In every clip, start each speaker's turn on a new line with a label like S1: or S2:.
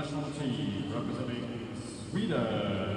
S1: national team representing Sweden.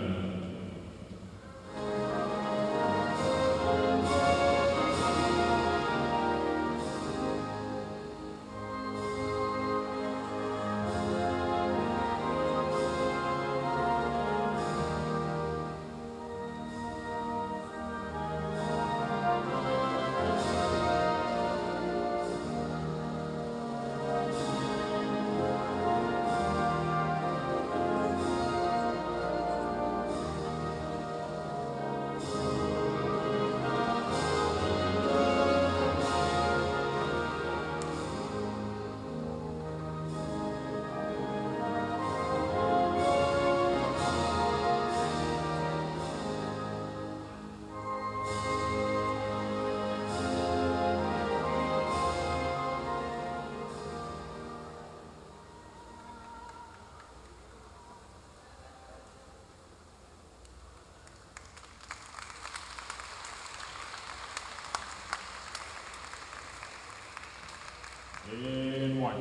S1: In white,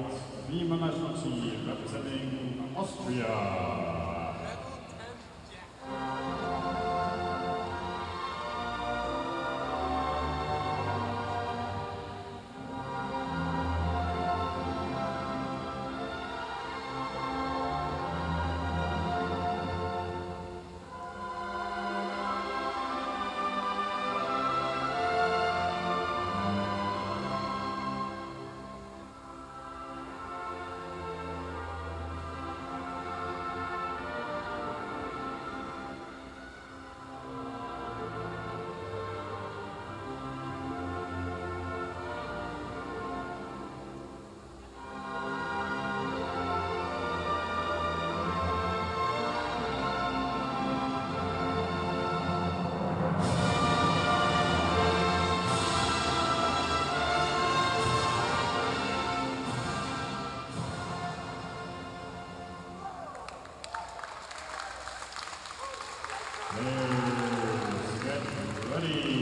S1: female national team representing Austria. Let's get ready.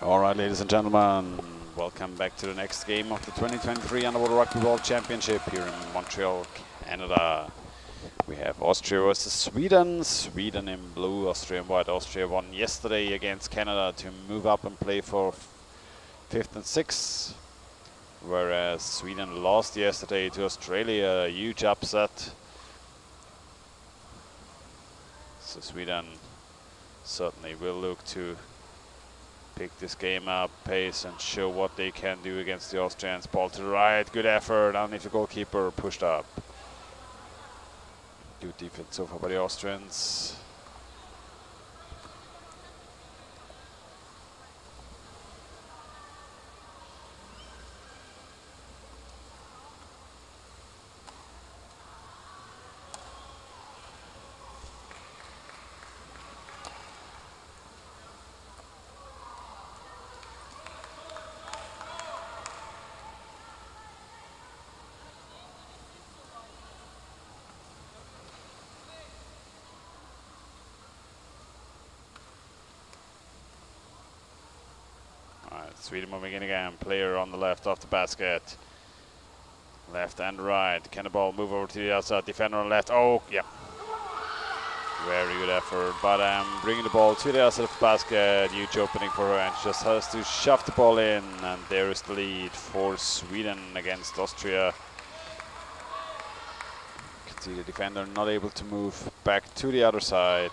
S2: All right, ladies and gentlemen, welcome. Welcome back to the next game of the 2023 Underwater Rugby World Championship here in Montreal, Canada. We have Austria versus Sweden. Sweden in blue, Austria in white. Austria won yesterday against Canada to move up and play for 5th and 6th. Whereas Sweden lost yesterday to Australia, a huge upset. So Sweden certainly will look to pick this game up, pace, and show what they can do against the Austrians. Ball to the right, good effort, underneath the goalkeeper, pushed up. Good defense so far by the Austrians. Sweden moving in again, player on the left off the basket. Left and right, can the ball move over to the outside, defender on left, oh yeah. Very good effort, but bringing the ball to the outside of the basket, huge opening for her, and she just has to shove the ball in, and there is the lead for Sweden against Austria. You can see the defender not able to move back to the other side.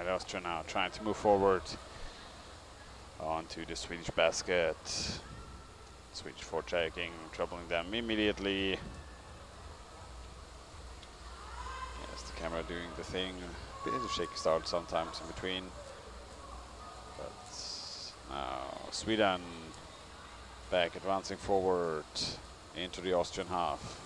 S2: Austria now trying to move forward onto the Swedish basket. Swedish forechecking, troubling them immediately. Yes, the camera doing the thing. Bit of a shaky start sometimes in between. But now Sweden back advancing forward into the Austrian half.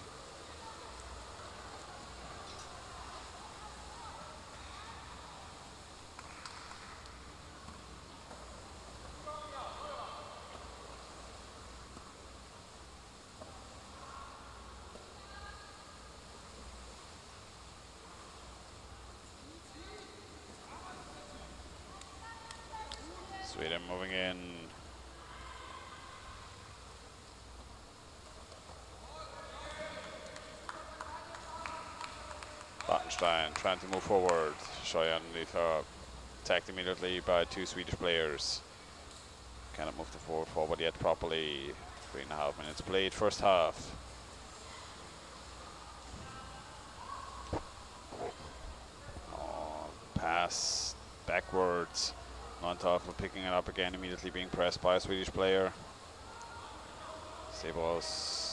S2: Sweden moving in. Bartenstein trying to move forward. Schoyan underneath her. Attacked immediately by two Swedish players. Cannot move the forward yet properly. 3.5 minutes played, first half. Oh, pass backwards. Montoff picking it up again, immediately being pressed by a Swedish player. Sebos.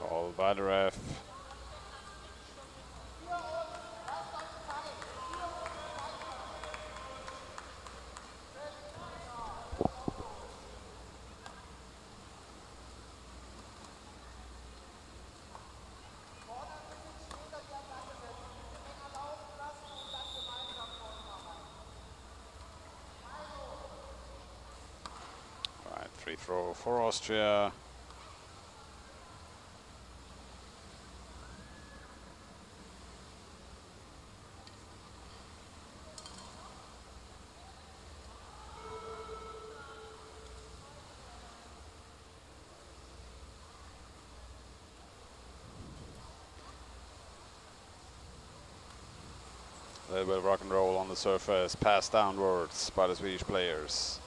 S2: Called by the ref. Free throw for Austria. A little bit of rock and roll on the surface, pass downwards by the Swedish players.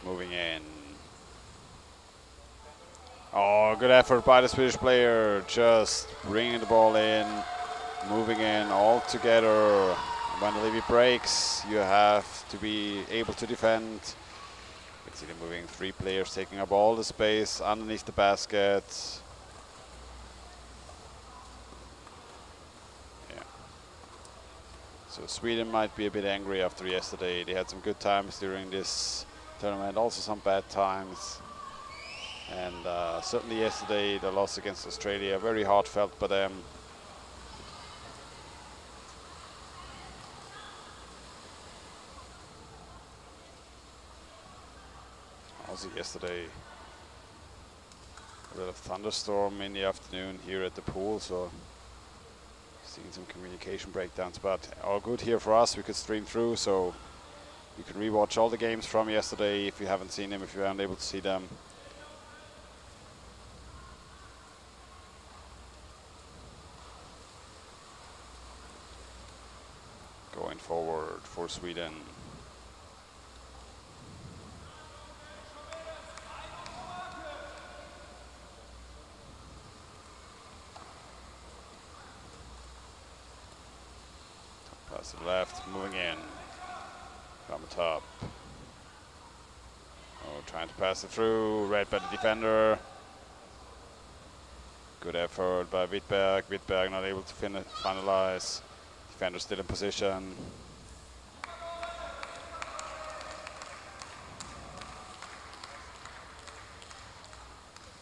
S2: Moving in. Oh, good effort by the Swedish player, just bringing the ball in, moving in all together. When the levy breaks, you have to be able to defend. You can see them moving, 3 players taking up all the space underneath the basket. So Sweden might be a bit angry after yesterday. They had some good times during this tournament, also some bad times. And certainly yesterday, the loss against Australia, very heartfelt by them. Also yesterday, a bit of thunderstorm in the afternoon here at the pool, so seeing some communication breakdowns, but all good here for us. We could stream through, so you can rewatch all the games from yesterday if you haven't seen them, if you aren't able to see them. Going forward for Sweden. Pass to the left, moving in. From the top. Oh, trying to pass it through, read by the defender. Good effort by Wittberg. Wittberg not able to finalize. Defender still in position.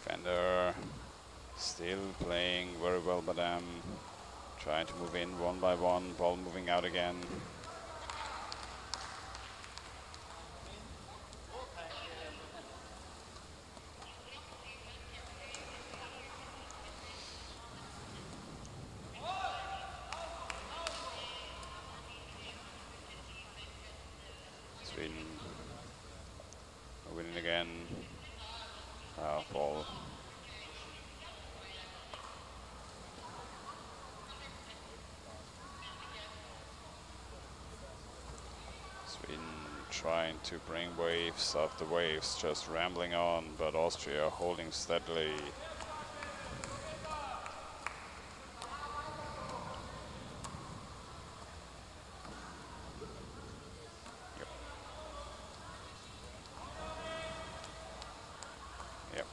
S2: Defender still playing very well by them. Trying to move in one by one, ball moving out again. Sweden winning again. Ball. Sweden trying to bring waves after waves, just rambling on, but Austria holding steadily. Yep.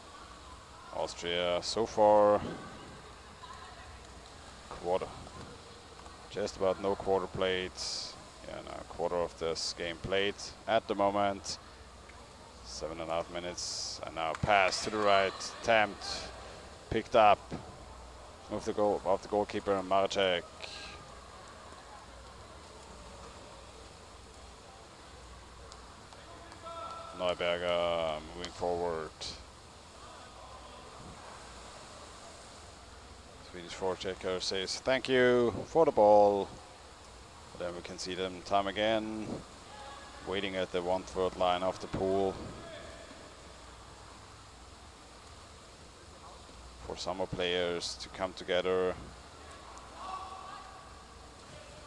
S2: Austria so far just about no quarter played. Yeah, no, quarter of this game played at the moment. 7.5 minutes, and now pass to the right, attempt, picked up, moved the goal off the goalkeeper, Marek. Neuberger moving forward. Swedish forechecker says thank you for the ball. Then we can see them time again, waiting at the 1/3 line of the pool for some more players to come together.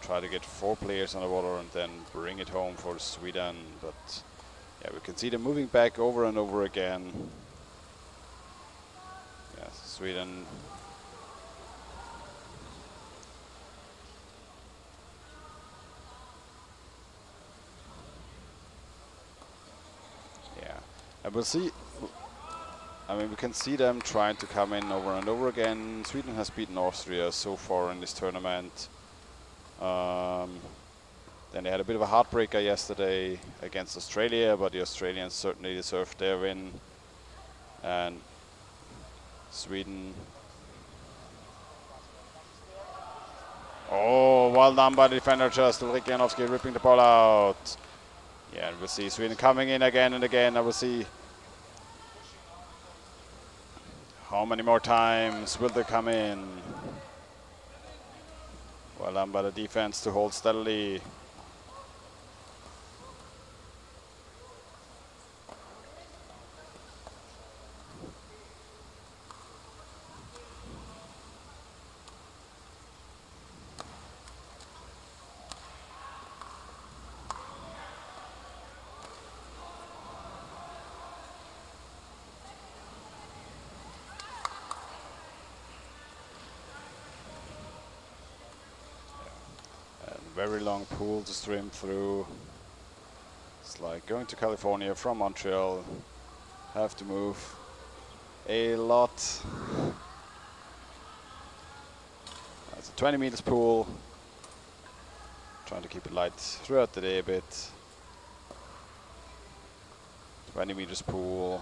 S2: Try to get 4 players on the water and then bring it home for Sweden. But yeah, we can see them moving back over and over again. Yes, Sweden. And we'll see, I mean, we can see them trying to come in over and over again. Sweden has beaten Austria so far in this tournament. Then they had a bit of a heartbreaker yesterday against Australia, but the Australians certainly deserved their win. And Sweden. Oh, well done by the defender, just Ulrike Janowski ripping the ball out. Yeah, and we'll see Sweden coming in again and again. I will see How many more times will they come in? Well done by the defense to hold steadily. Very long pool to swim through. It's like going to California from Montreal. Have to move a lot. It's a 20 meters pool. Trying to keep it light throughout the day a bit. 20 meters pool,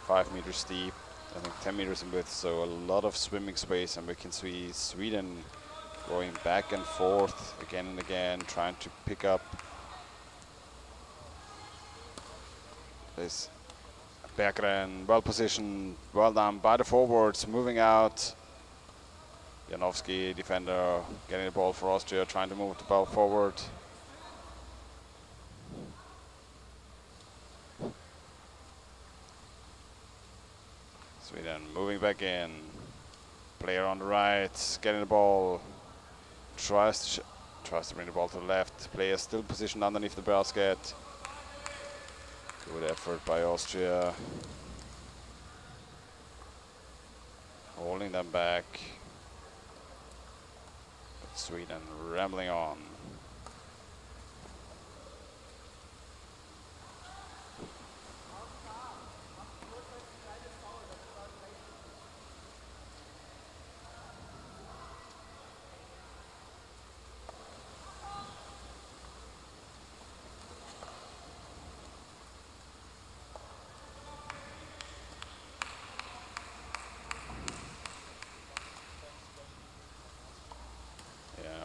S2: 5 meters deep, I think 10 meters in width, so a lot of swimming space, and we can see Sweden going back and forth again and again, trying to pick up this. Berggren, well positioned, well done by the forwards, moving out. Janowski, defender, getting the ball for Austria, trying to move the ball forward. Sweden moving back in. Player on the right, getting the ball. Tries to bring the ball to the left. Player still positioned underneath the basket. Good effort by Austria. Holding them back. But Sweden rambling on.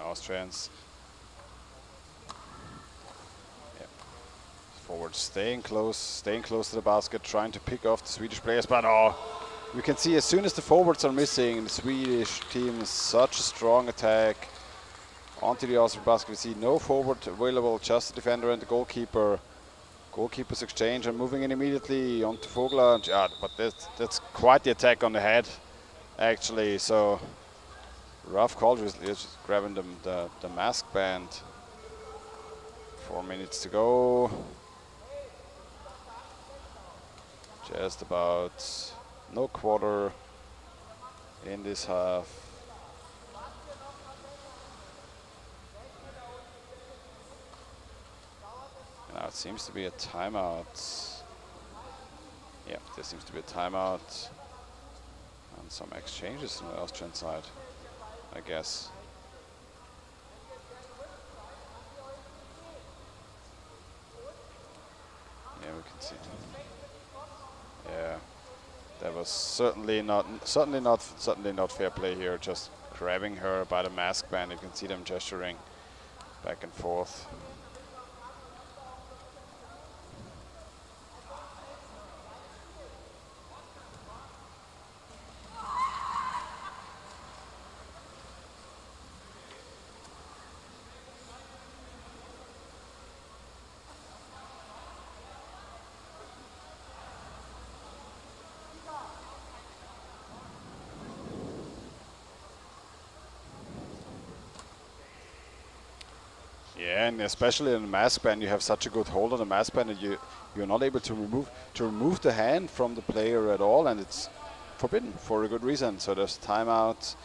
S2: Austrians. Yeah. Forward staying close to the basket, trying to pick off the Swedish players, but oh, you can see as soon as the forwards are missing, the Swedish team is such a strong attack. Onto the Austrian basket, we see no forward available, just the defender and the goalkeeper. Goalkeepers exchange and moving in immediately onto Vogler. But that's quite the attack on the head, actually, so rough call, just grabbing the mask band. 4 minutes to go. Just about no quarter in this half. Now it seems to be a timeout. Yeah, there seems to be a timeout. And some exchanges on the Austrian side, I guess. Yeah, we can see. Yeah, that was certainly not fair play here. Just grabbing her by the mask band. You can see them gesturing back and forth. Yeah, and especially in the mask band, you have such a good hold on the mask band, and you're not able to remove the hand from the player at all, and it's forbidden for a good reason. So there's timeout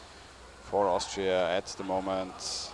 S2: for Austria at the moment.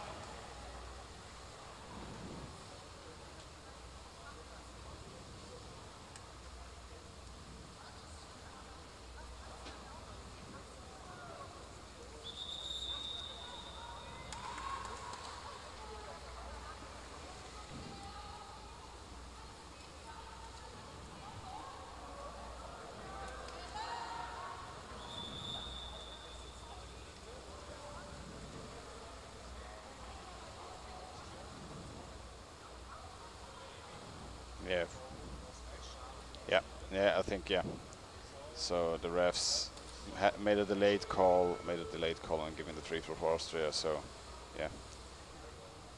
S2: Yeah, I think, yeah. So the refs made a delayed call on giving the free throw for Austria. So, yeah,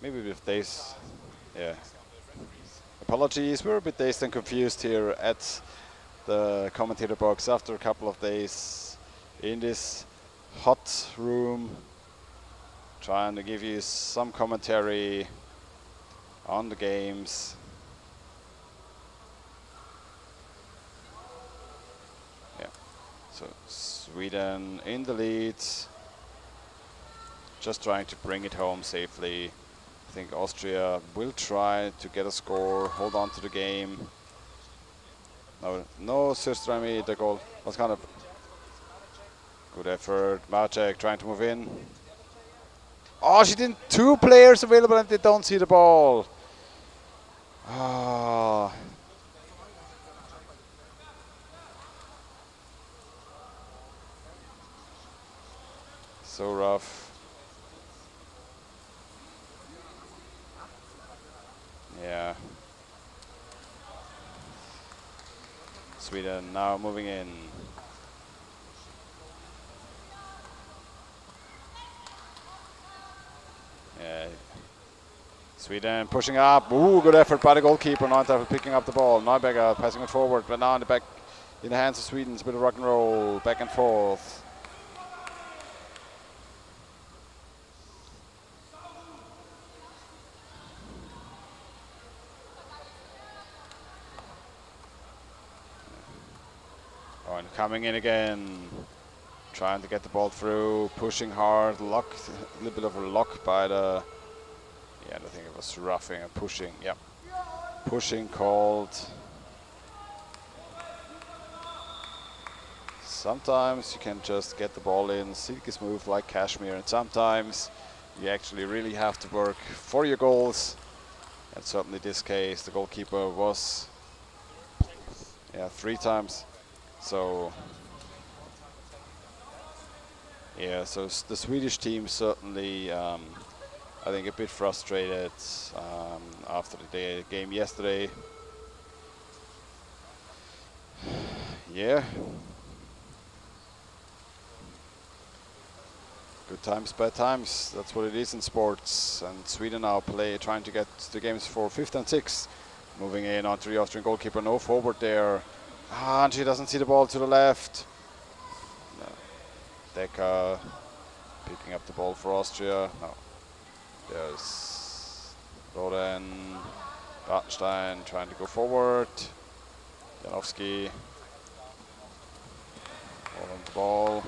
S2: maybe with days, yeah. Apologies, we're a bit dazed and confused here at the commentator box after a couple of days in this hot room, trying to give you some commentary on the games. Yeah, so Sweden in the lead, just trying to bring it home safely. I think Austria will try to get a score, hold on to the game. No Systrami, the goal was kind of good effort. Macek trying to move in. Oh, she didn't. Two players available and they don't see the ball. Ah. So rough. Yeah. Sweden now moving in. Yeah. Sweden pushing up. Ooh, good effort by the goalkeeper. Neuentafel picking up the ball. Neuberger passing it forward, but now in the back, in the hands of Sweden. It's a bit of rock and roll, back and forth. Oh, and coming in again. Trying to get the ball through, pushing hard, locked, a little bit of a lock by the, yeah, I think it was roughing and pushing, yeah. Pushing called. Sometimes you can just get the ball in, silky smooth like cashmere, and sometimes you actually really have to work for your goals. And certainly this case, the goalkeeper was, yeah, 3 times. So, yeah, so the Swedish team certainly, I think, a bit frustrated after the game yesterday. Yeah. Good times, bad times. That's what it is in sports. And Sweden now trying to get the games for 5th and 6th. Moving in onto the Austrian goalkeeper, no forward there. Ah, and she doesn't see the ball to the left. No. Decker picking up the ball for Austria. No. There's Roden, Bartenstein trying to go forward. Janowski all on the ball.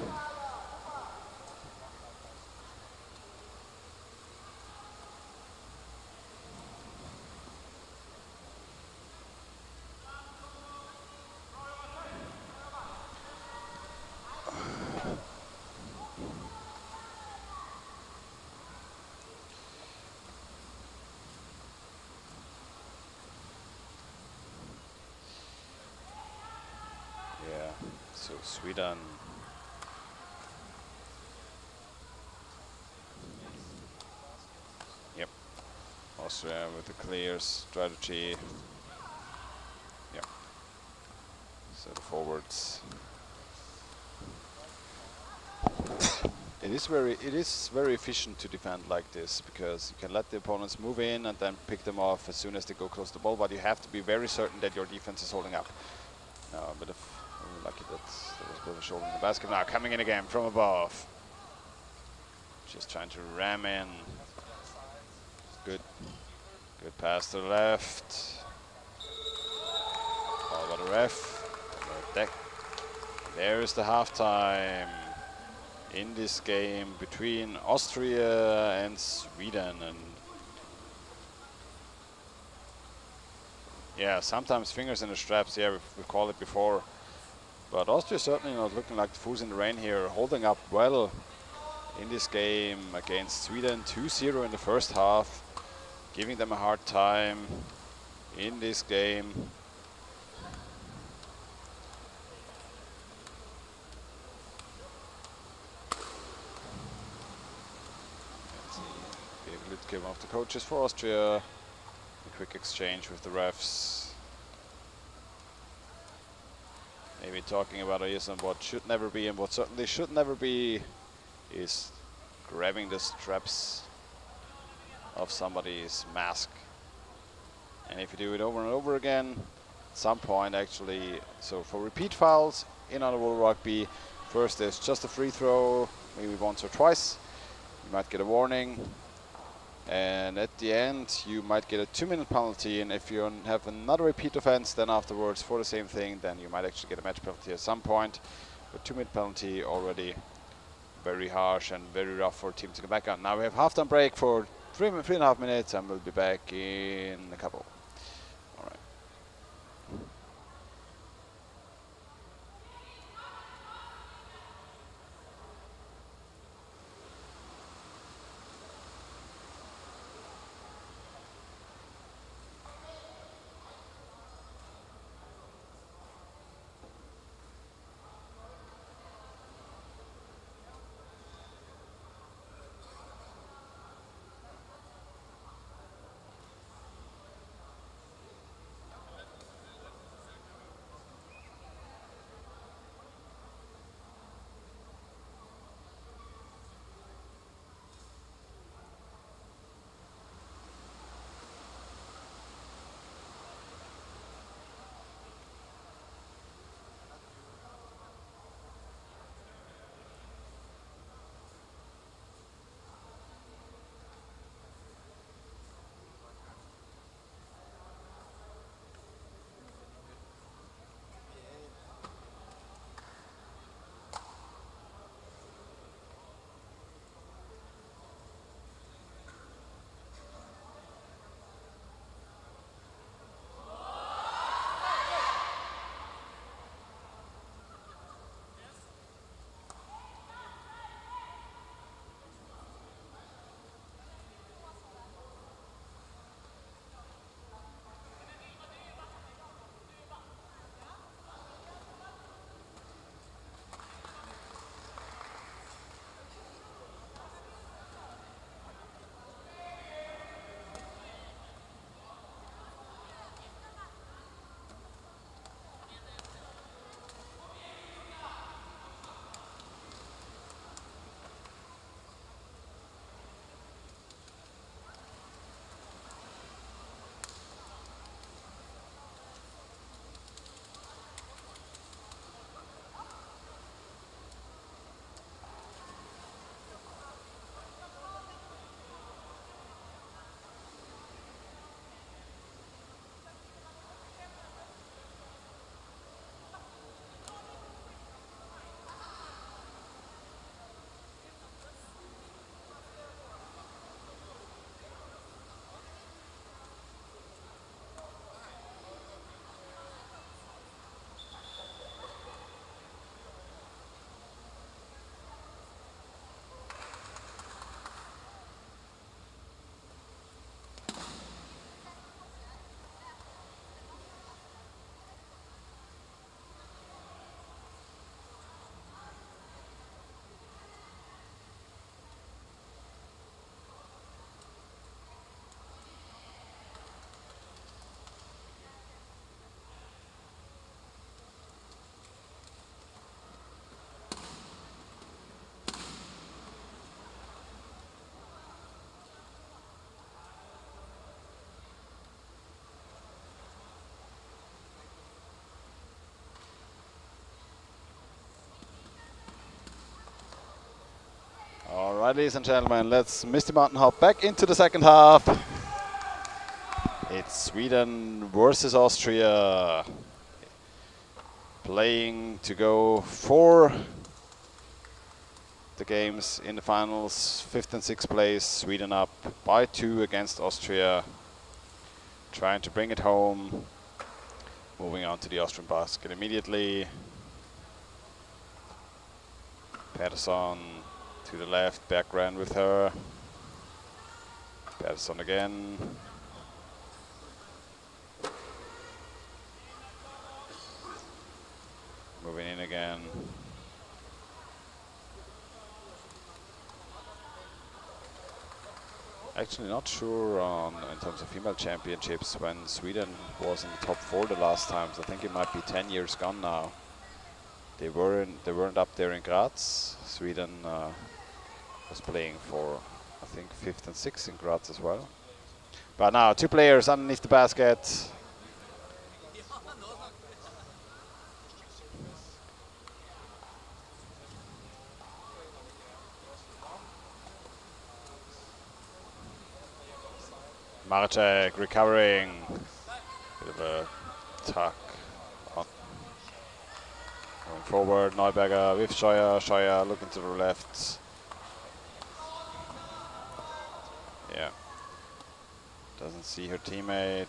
S2: So Sweden. Yep. Austria with a clear strategy. Yep. So the forwards. It is very efficient to defend like this, because you can let the opponents move in and then pick them off as soon as they go close to the ball, but you have to be very certain that your defense is holding up. A bit of lucky that there was a bit of a shoulder in the basket. Now coming in again from above. Just trying to ram in. Good pass to the left. Ball by the ref. There is the halftime in this game between Austria and Sweden. And yeah, sometimes fingers in the straps. Yeah, we've called it before. But Austria certainly not looking like the fools in the rain here, holding up well in this game against Sweden. 2-0 in the first half, giving them a hard time in this game. Give off the coaches for Austria. A quick exchange with the refs. maybe talking about is and what should never be and what certainly should never be is grabbing the straps of somebody's mask. And if you do it over and over again, at some point actually, so for repeat fouls in underwater rugby, first there's just a free throw, maybe once or twice. You might get a warning. And at the end, you might get a 2-minute penalty. And if you have another repeat offense, then afterwards for the same thing, then you might actually get a match penalty at some point. But 2-minute penalty already very harsh and very rough for a team to come back on. Now we have halftime break for 3.5 minutes, and we'll be back in a couple. All right. All right, ladies and gentlemen, let's Misty Mountain hop back into the second half. It's Sweden versus Austria, playing to go for the games in the finals. 5th and 6th place, Sweden up by 2 against Austria, trying to bring it home. Moving on to the Austrian basket immediately. Patterson to the left, background with her. Patterson again. Moving in again. Actually not sure on in terms of female championships when Sweden was in the top 4 the last times. I think it might be 10 years gone now. They weren't up there in Graz. Sweden was playing for, I think, 5th and 6th in Graz as well. But now 2 players underneath the basket. Maracek recovering. Bit of a tuck. Going forward, Neuberger with Scheuer. Scheuer looking to the left. Yeah. Doesn't see her teammate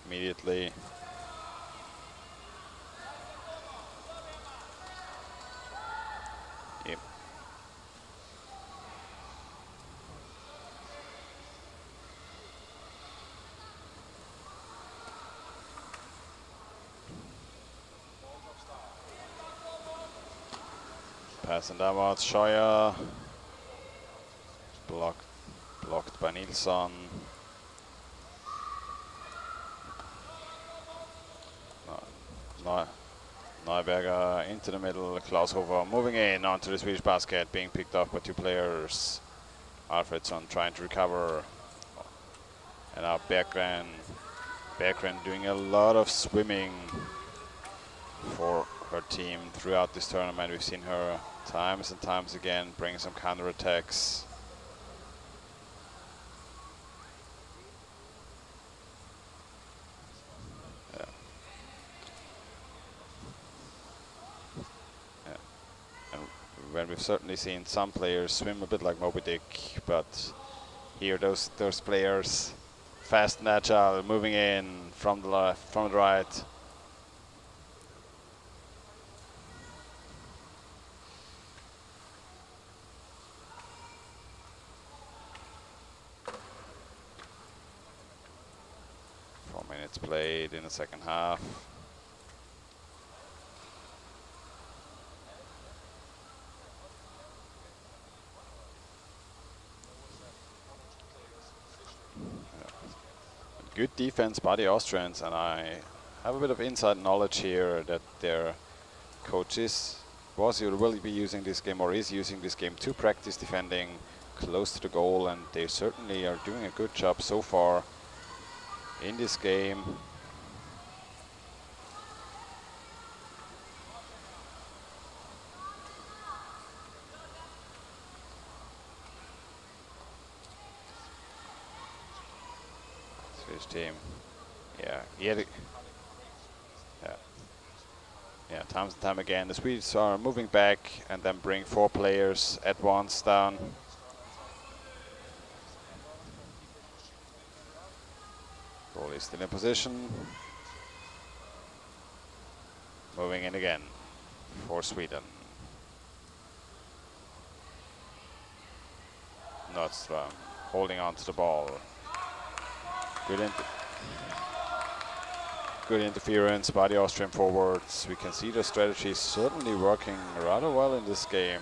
S2: immediately. Yep. Passing downwards, Scheuer. Blocked by Nilsson. Neuberger into the middle, Klaushofer moving in onto the Swedish basket, being picked up by 2 players. Alfredsson trying to recover. And now Berggren doing a lot of swimming for her team throughout this tournament. We've seen her times and times again bring some counterattacks. When we've certainly seen some players swim a bit like Moby Dick, but here those players, fast and agile, moving in from the left, from the right. Minutes played in the second half. Good defense by the Austrians, and I have a bit of inside knowledge here that their coaches will be using this game, or is using this game, to practice defending close to the goal, and they certainly are doing a good job so far in this game. Swedish team, times and time again, the Swedes are moving back and then bring 4 players at once down. Goalie still in position. Moving in again for Sweden. Nordström holding on to the ball. Good interference by the Austrian forwards. We can see the strategy is certainly working rather well in this game.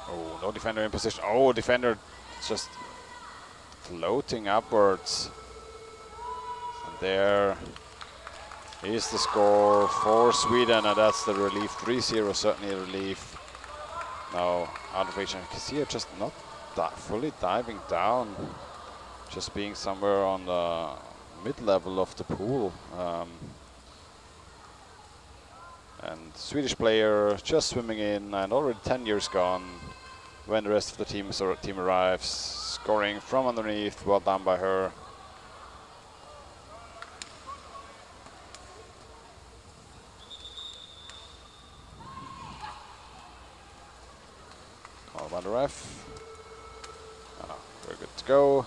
S2: Oh, no defender in position. Oh, defender just floating upwards. And there is the score for Sweden, and that's the relief. 3-0, certainly a relief. Now, out of reach, you can see her just not fully diving down, just being somewhere on the mid-level of the pool. And Swedish player just swimming in, and already 10 years gone when the rest of the team arrives, scoring from underneath. Well done by her. Call by the ref. We're good to go.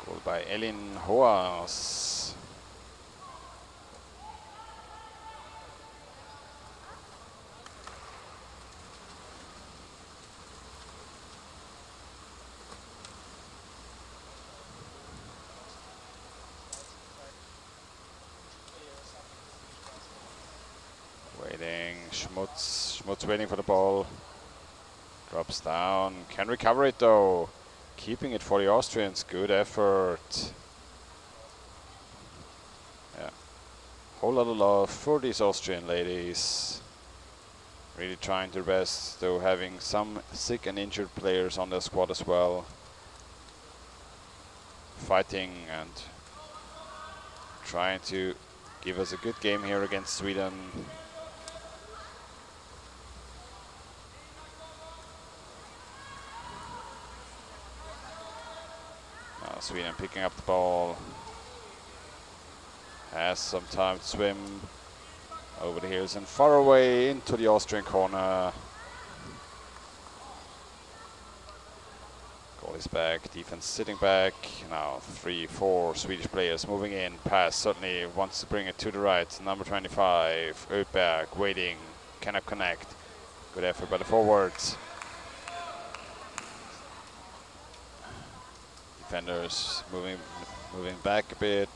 S2: Goal by Elin Hoas. Waiting, Schmutz waiting for the ball. Drops down, can recover it though. Keeping it for the Austrians, good effort. whole lot of love for these Austrian ladies. Really trying their best, though having some sick and injured players on their squad as well. Fighting and trying to give us a good game here against Sweden. Now Sweden picking up the ball. Has some time to swim over the hills and far away into the Austrian corner. Goal is back, defense sitting back. Now 3-4 Swedish players moving in. Pass certainly wants to bring it to the right. Number 25, Öberg waiting, cannot connect. Good effort by the forwards. Defenders moving back a bit.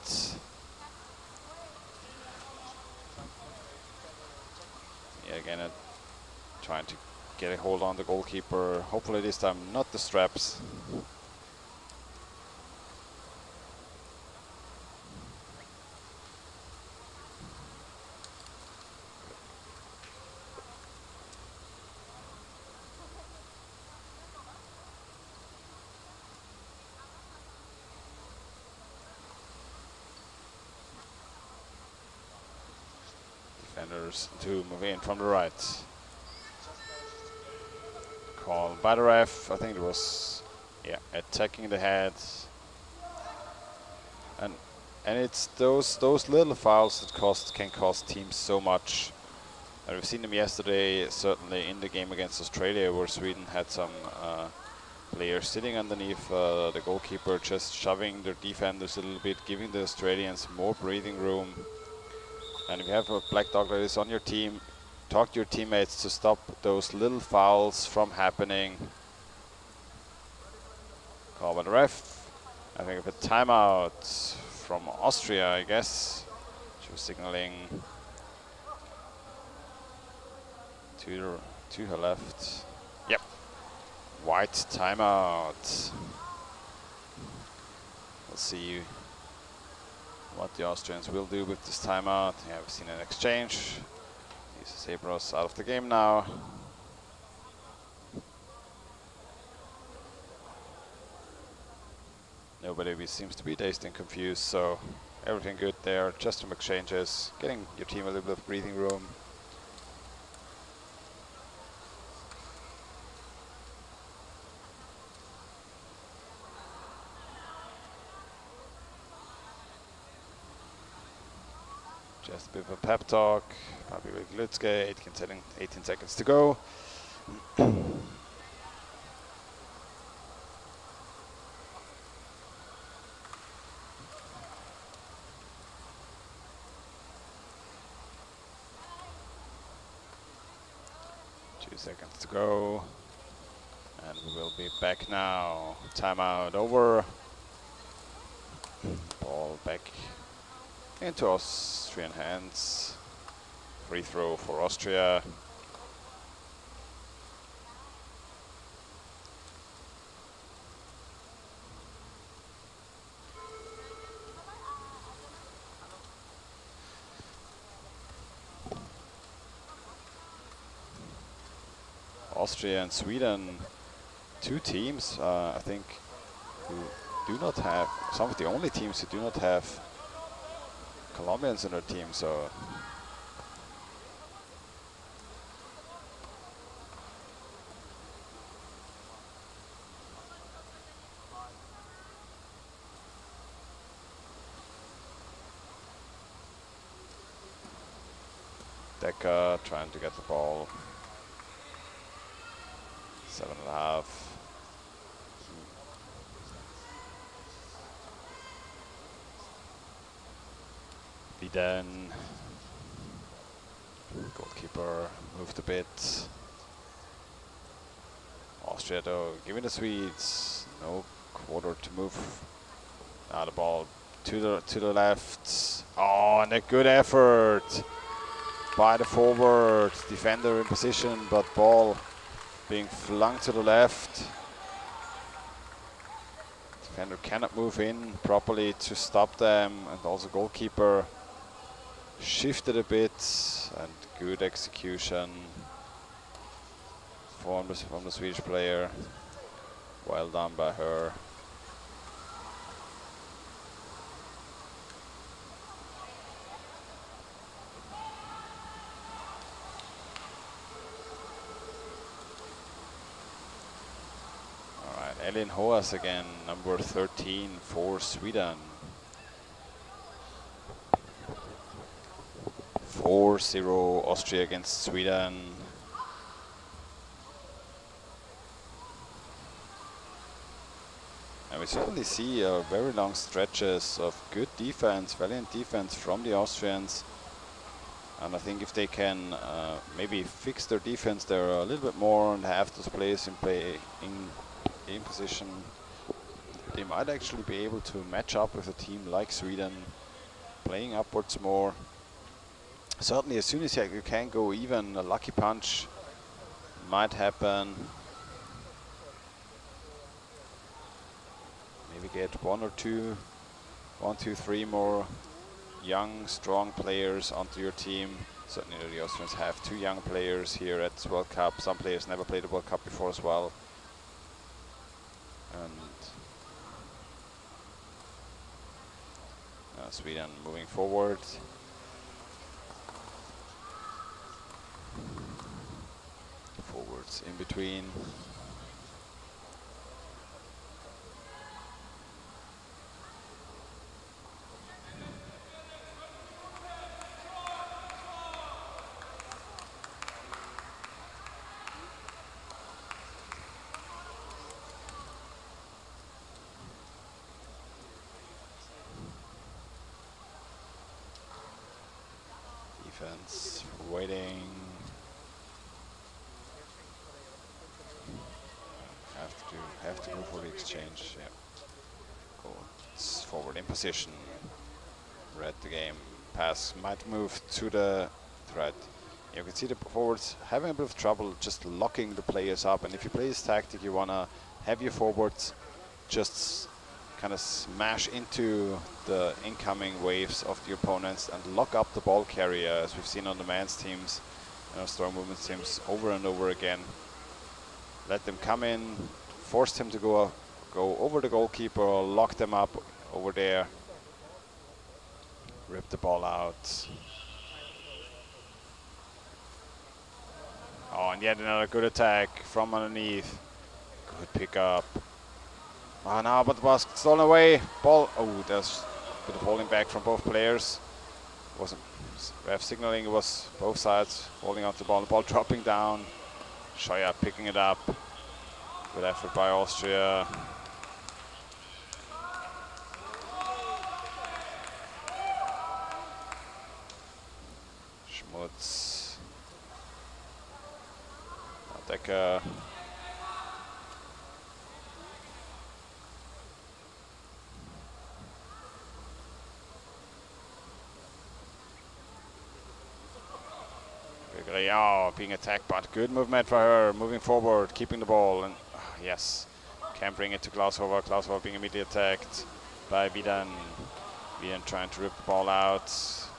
S2: Yeah, again, trying to get a hold on the goalkeeper. Hopefully this time not the straps. Defenders to move in from the right. Call by the ref. I think it was, yeah, attacking the head. And it's those little fouls that can cost teams so much. And we've seen them yesterday, certainly in the game against Australia, where Sweden had some players sitting underneath the goalkeeper, just shoving their defenders a little bit, giving the Australians more breathing room. And if you have a black dog that is on your team, talk to your teammates to stop those little fouls from happening. Call by the ref. I think of a timeout from Austria, I guess. She was signaling to her left. Yep. White timeout. We'll see what the Austrians will do with this timeout. Yeah, we've seen an exchange. Sabros out of the game now. Nobody seems to be dazed and confused, so everything good there. Just some exchanges, getting your team a little bit of breathing room. Just a bit of a pep talk, probably with Lutske, 18 seconds to go. Two seconds to go. And we will be back now. Timeout over. Ball back into Austrian hands. Free throw for Austria. Austria and Sweden, two teams, I think, who do not have, some of the only teams who do not have Colombians in their team, so Deca trying to get the ball. 7.5. Biden. Goalkeeper moved a bit. Austria though, giving the Swedes no quarter to move. Now the ball to the left. Oh, and a good effort by the forward defender in position, but ball being flung to the left. Defender cannot move in properly to stop them, and also goalkeeper shifted a bit, and good execution from the Swedish player. Well done by her. Alright, Elin Hoas again, number 13 for Sweden. 4-0 Austria against Sweden. And we certainly see very long stretches of good defense, valiant defense from the Austrians. And I think if they can maybe fix their defense there a little bit more and have those players in position, they might actually be able to match up with a team like Sweden, playing upwards more. Certainly, as soon as you can go even, a lucky punch might happen. Maybe get one, two, three more young, strong players onto your team. Certainly the Austrians have 2 young players here at the World Cup. Some players never played the World Cup before as well. And Sweden moving forward. Forwards in between. Defense waiting. Have to go for the exchange. Yeah. Go forward in position. Read the game. Pass might move to the threat. You can see the forwards having a bit of trouble just locking the players up. And if you play this tactic, you wanna have your forwards just kind of smash into the incoming waves of the opponents and lock up the ball carrier, as we've seen on the men's teams, strong movement teams over and over again. Let them come in, force them to go over the goalkeeper, or lock them up over there. Rip the ball out. Oh, and yet another good attack from underneath. Good pickup. Oh no, but the ball's stolen away. Ball. Oh, there's a bit of holding back from both players. Wasn't ref signaling. It was both sides holding on to the ball. The ball dropping down. Scheuer picking it up. Good effort by Austria. Schmutz. Decker. Oh, being attacked, but good movement for her, moving forward, keeping the ball, and yes, can bring it to Klaushofer. Klaushofer being immediately attacked by Wieden. Wieden trying to rip the ball out,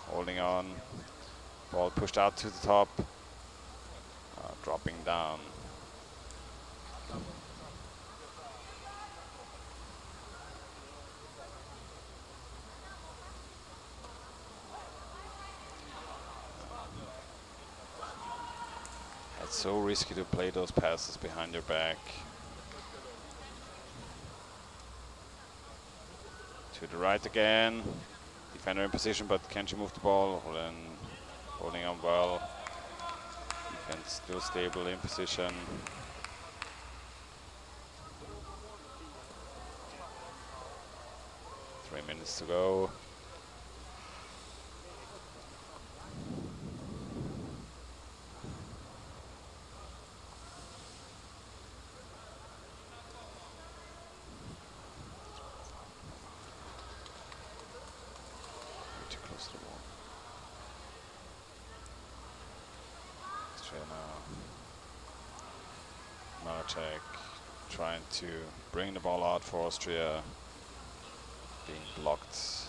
S2: holding on. Ball pushed out to the top, dropping down. It's so risky to play those passes behind your back. To the right again. Defender in position, but can she move the ball? Holding on well. Defense still stable in position. Three minutes to go. Trying to bring the ball out for Austria, being blocked.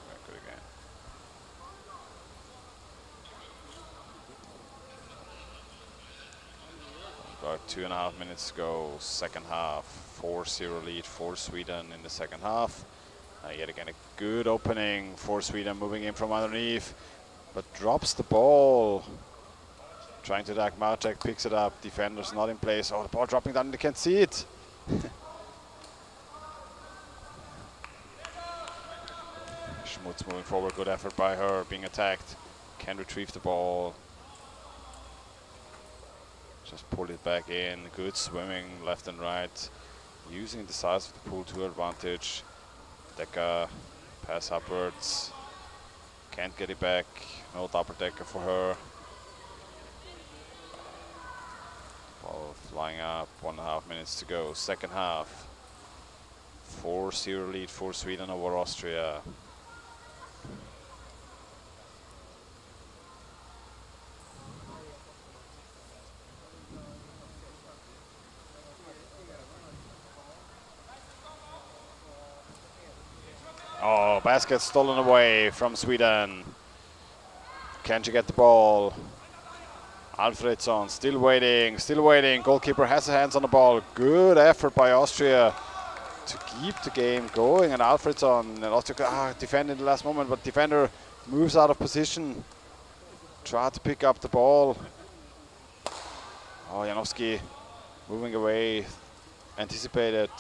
S2: Very good again. about 2.5 minutes to go. Second half, 4-0 lead for Sweden in the second half. Yet again, a good opening for Sweden, moving in from underneath, but drops the ball. Trying to attack, Martek picks it up, defenders not in place. Oh, the ball dropping down, they can't see it. Schmutz moving forward, good effort by her, being attacked. Can retrieve the ball. Just pull it back in, good swimming left and right. Using the size of the pool to her advantage. Decker, pass upwards. Can't get it back, no double decker for her. Ball flying up, 1.5 minutes to go, second half. 4-0 lead for Sweden over Austria. Oh, basket stolen away from Sweden. Can't you get the ball? Alfredsson still waiting, still waiting. Goalkeeper has his hands on the ball. Good effort by Austria to keep the game going. And Alfredsson, and Austria defended in the last moment, but defender moves out of position. Tried to pick up the ball. Oh, Janowski moving away, anticipated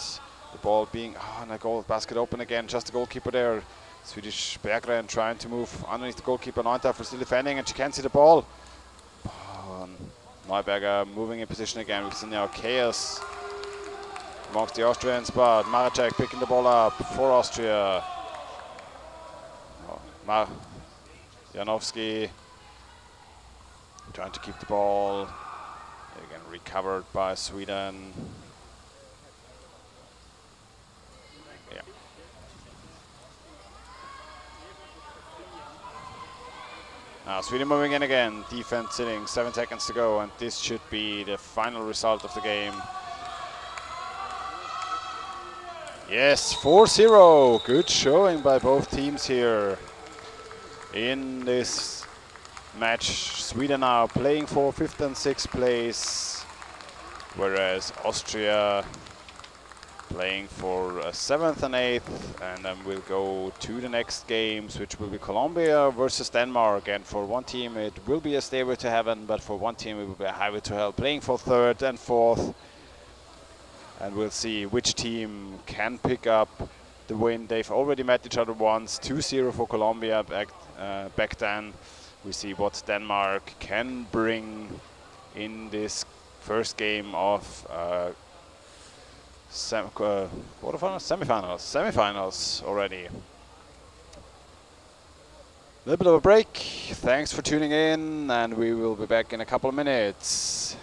S2: the ball being, and a goal, basket open again, just the goalkeeper there. Swedish Berggren trying to move underneath the goalkeeper, Neunter still defending, and she can't see the ball. Neuberger moving in position again. We see now chaos amongst the Austrians, but Maracek picking the ball up for Austria. Oh, Janowski trying to keep the ball. Again, recovered by Sweden. Yeah. Now Sweden moving in again, defense sitting, 7 seconds to go, and this should be the final result of the game. Yes, 4-0, good showing by both teams here in this match. Sweden now playing for 5th and 6th place, whereas Austria playing for 7th and 8th, and then we'll go to the next games, which will be Colombia versus Denmark. And for one team it will be a stairway to heaven, but for one team it will be a highway to hell, playing for 3rd and 4th. And we'll see which team can pick up the win. They've already met each other once, 2-0 for Colombia back then. We see what Denmark can bring in this first game of semifinals already. A little bit of a break. Thanks for tuning in, and we will be back in a couple of minutes.